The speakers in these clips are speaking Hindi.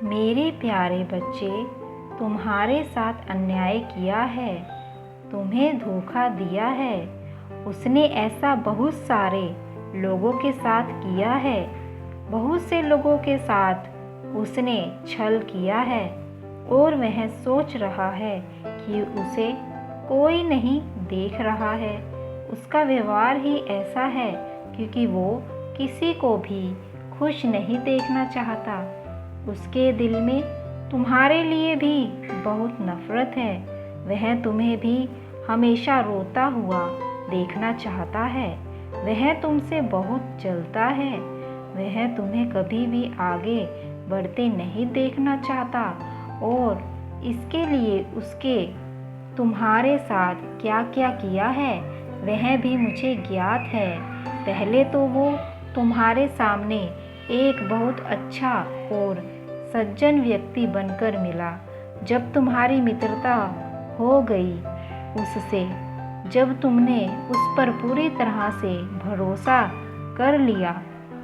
मेरे प्यारे बच्चे, तुम्हारे साथ अन्याय किया है, तुम्हें धोखा दिया है। उसने ऐसा बहुत सारे लोगों के साथ किया है। बहुत से लोगों के साथ उसने छल किया है और वह सोच रहा है कि उसे कोई नहीं देख रहा है। उसका व्यवहार ही ऐसा है क्योंकि वो किसी को भी खुश नहीं देखना चाहता। उसके दिल में तुम्हारे लिए भी बहुत नफरत है। वह तुम्हें भी हमेशा रोता हुआ देखना चाहता है। वह तुमसे बहुत जलता है। वह तुम्हें कभी भी आगे बढ़ते नहीं देखना चाहता और इसके लिए उसके तुम्हारे साथ क्या क्या किया है वह भी मुझे ज्ञात है। पहले तो वो तुम्हारे सामने एक बहुत अच्छा और सज्जन व्यक्ति बनकर मिला। जब तुम्हारी मित्रता हो गई उससे, जब तुमने उस पर पूरी तरह से भरोसा कर लिया,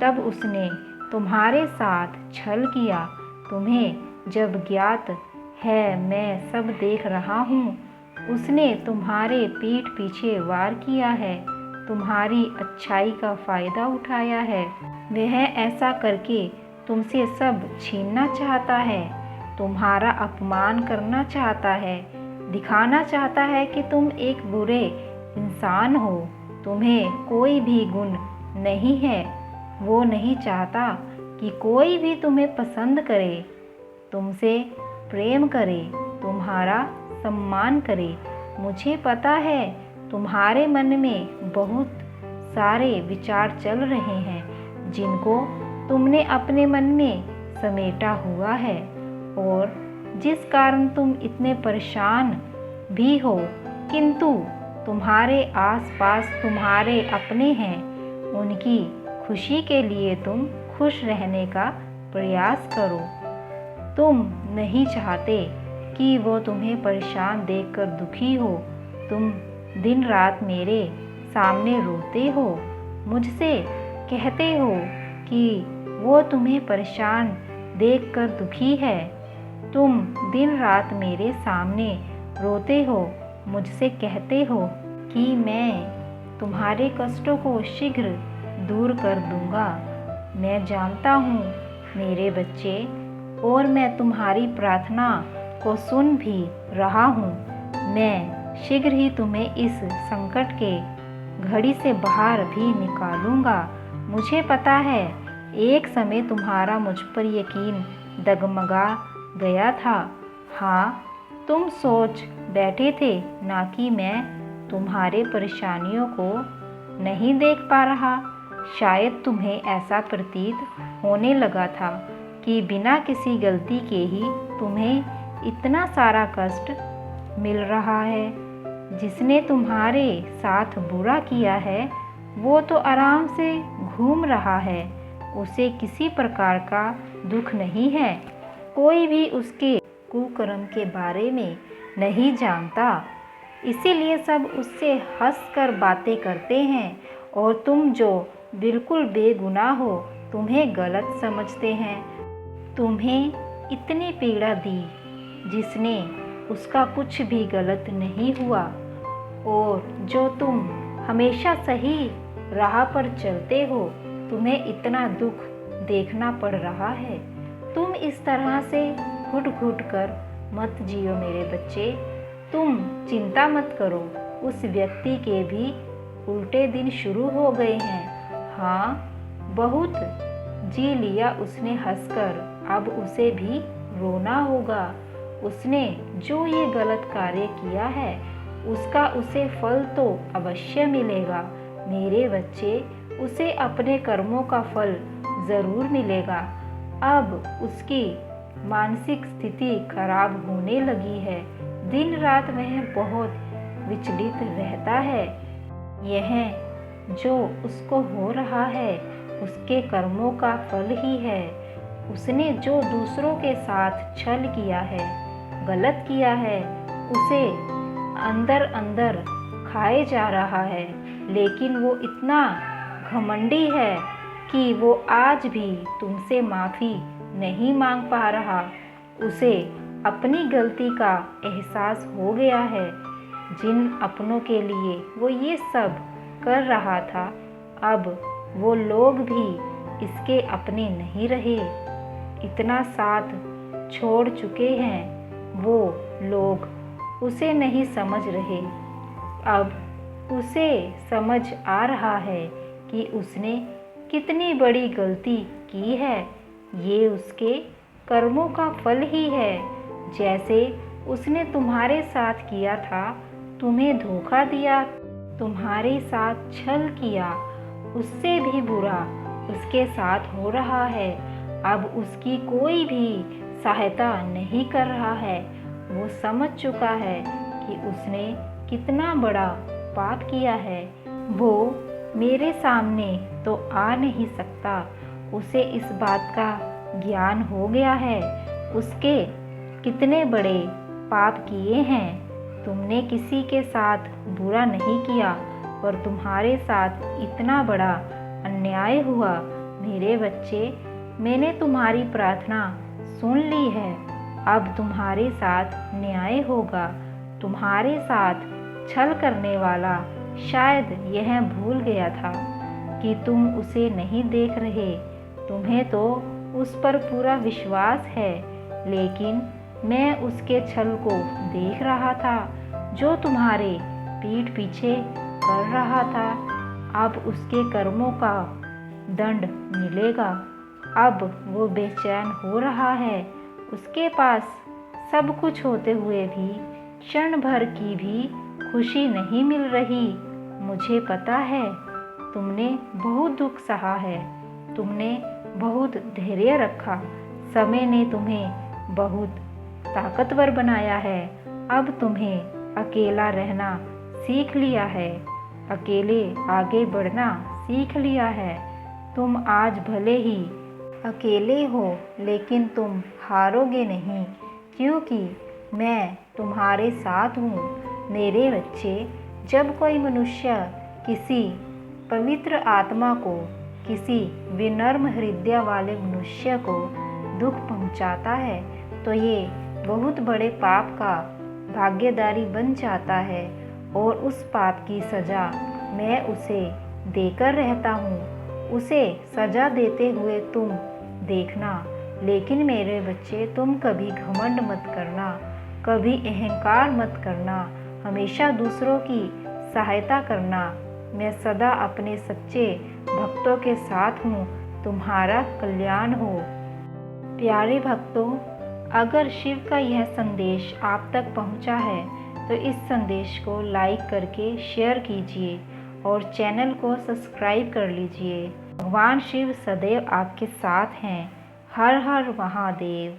तब उसने तुम्हारे साथ छल किया। तुम्हें जब ज्ञात है मैं सब देख रहा हूँ, उसने तुम्हारे पीठ पीछे वार किया है, तुम्हारी अच्छाई का फ़ायदा उठाया है। वह ऐसा करके तुमसे सब छीनना चाहता है, तुम्हारा अपमान करना चाहता है, दिखाना चाहता है कि तुम एक बुरे इंसान हो, तुम्हें कोई भी गुण नहीं है। वो नहीं चाहता कि कोई भी तुम्हें पसंद करे, तुमसे प्रेम करे, तुम्हारा सम्मान करे। मुझे पता है तुम्हारे मन में बहुत सारे विचार चल रहे हैं जिनको तुमने अपने मन में समेटा हुआ है और जिस कारण तुम इतने परेशान भी हो। किंतु तुम्हारे आसपास तुम्हारे अपने हैं, उनकी खुशी के लिए तुम खुश रहने का प्रयास करो। तुम नहीं चाहते कि वो तुम्हें परेशान देखकर दुखी हो। तुम दिन रात मेरे सामने रोते हो, मुझसे कहते हो कि वो तुम्हें परेशान देखकर दुखी है। तुम दिन रात मेरे सामने रोते हो, मुझसे कहते हो कि मैं तुम्हारे कष्टों को शीघ्र दूर कर दूंगा। मैं जानता हूँ मेरे बच्चे, और मैं तुम्हारी प्रार्थना को सुन भी रहा हूँ। मैं शीघ्र ही तुम्हें इस संकट के घड़ी से बाहर भी निकालूंगा। मुझे पता है एक समय तुम्हारा मुझ पर यकीन डगमगा गया था। हाँ, तुम सोच बैठे थे ना कि मैं तुम्हारे परेशानियों को नहीं देख पा रहा। शायद तुम्हें ऐसा प्रतीत होने लगा था कि बिना किसी गलती के ही तुम्हें इतना सारा कष्ट मिल रहा है। जिसने तुम्हारे साथ बुरा किया है वो तो आराम से घूम रहा है, उसे किसी प्रकार का दुख नहीं है। कोई भी उसके कुकर्म के बारे में नहीं जानता, इसीलिए सब उससे हंसकर बातें करते हैं और तुम जो बिल्कुल बेगुनाह हो तुम्हें गलत समझते हैं। तुम्हें इतनी पीड़ा दी जिसने उसका कुछ भी गलत नहीं हुआ, और जो तुम हमेशा सही राह पर चलते हो तुम्हें इतना दुख देखना पड़ रहा है। तुम इस तरह से घुट घुट कर मत जियो मेरे बच्चे। तुम चिंता मत करो, उस व्यक्ति के भी उल्टे दिन शुरू हो गए हैं। हाँ, बहुत जी लिया उसने हंसकर, अब उसे भी रोना होगा। उसने जो ये गलत कार्य किया है उसका उसे फल तो अवश्य मिलेगा मेरे बच्चे, उसे अपने कर्मों का फल ज़रूर मिलेगा। अब उसकी मानसिक स्थिति खराब होने लगी है, दिन रात वह बहुत विचलित रहता है। यह जो उसको हो रहा है उसके कर्मों का फल ही है। उसने जो दूसरों के साथ छल किया है, गलत किया है, उसे अंदर अंदर खाए जा रहा है। लेकिन वो इतना घमंडी है कि वो आज भी तुमसे माफ़ी नहीं मांग पा रहा, उसे अपनी गलती का एहसास हो गया है। जिन अपनों के लिए वो ये सब कर रहा था, अब वो लोग भी इसके अपने नहीं रहे। इतना साथ छोड़ चुके हैं वो लोग, उसे नहीं समझ रहे। अब उसे समझ आ रहा है कि उसने कितनी बड़ी गलती की है। ये उसके कर्मों का फल ही है। जैसे उसने तुम्हारे साथ किया था, तुम्हें धोखा दिया, तुम्हारे साथ छल किया, उससे भी बुरा उसके साथ हो रहा है। अब उसकी कोई भी सहायता नहीं कर रहा है। वो समझ चुका है कि उसने कितना बड़ा पाप किया है। वो मेरे सामने तो आ नहीं सकता। उसे इस बात का ज्ञान हो गया है, उसके कितने बड़े पाप किए हैं। तुमने किसी के साथ बुरा नहीं किया, पर तुम्हारे साथ इतना बड़ा अन्याय हुआ। मेरे बच्चे, मैंने तुम्हारी प्रार्थना सुन ली है। अब तुम्हारे साथ न्याय होगा। तुम्हारे साथ छल करने वाला शायद यह भूल गया था कि तुम उसे नहीं देख रहे। तुम्हें तो उस पर पूरा विश्वास है, लेकिन मैं उसके छल को देख रहा था जो तुम्हारे पीठ पीछे कर रहा था। अब उसके कर्मों का दंड मिलेगा। अब वो बेचैन हो रहा है। उसके पास सब कुछ होते हुए भी क्षण भर की भी खुशी नहीं मिल रही। मुझे पता है तुमने बहुत दुख सहा है, तुमने बहुत धैर्य रखा। समय ने तुम्हें बहुत ताकतवर बनाया है। अब तुम्हें अकेला रहना सीख लिया है, अकेले आगे बढ़ना सीख लिया है। तुम आज भले ही अकेले हो, लेकिन तुम हारोगे नहीं, क्योंकि मैं तुम्हारे साथ हूँ। मेरे बच्चे, जब कोई मनुष्य किसी पवित्र आत्मा को, किसी विनम्र हृदय वाले मनुष्य को दुख पहुँचाता है, तो ये बहुत बड़े पाप का भागीदारी बन जाता है, और उस पाप की सज़ा मैं उसे देकर रहता हूँ। उसे सज़ा देते हुए तुम देखना। लेकिन मेरे बच्चे, तुम कभी घमंड मत करना, कभी अहंकार मत करना, हमेशा दूसरों की सहायता करना। मैं सदा अपने सच्चे भक्तों के साथ हूँ। तुम्हारा कल्याण हो। प्यारे भक्तों, अगर शिव का यह संदेश आप तक पहुँचा है तो इस संदेश को लाइक करके शेयर कीजिए और चैनल को सब्सक्राइब कर लीजिए। भगवान शिव सदैव आपके साथ हैं। हर हर महादेव।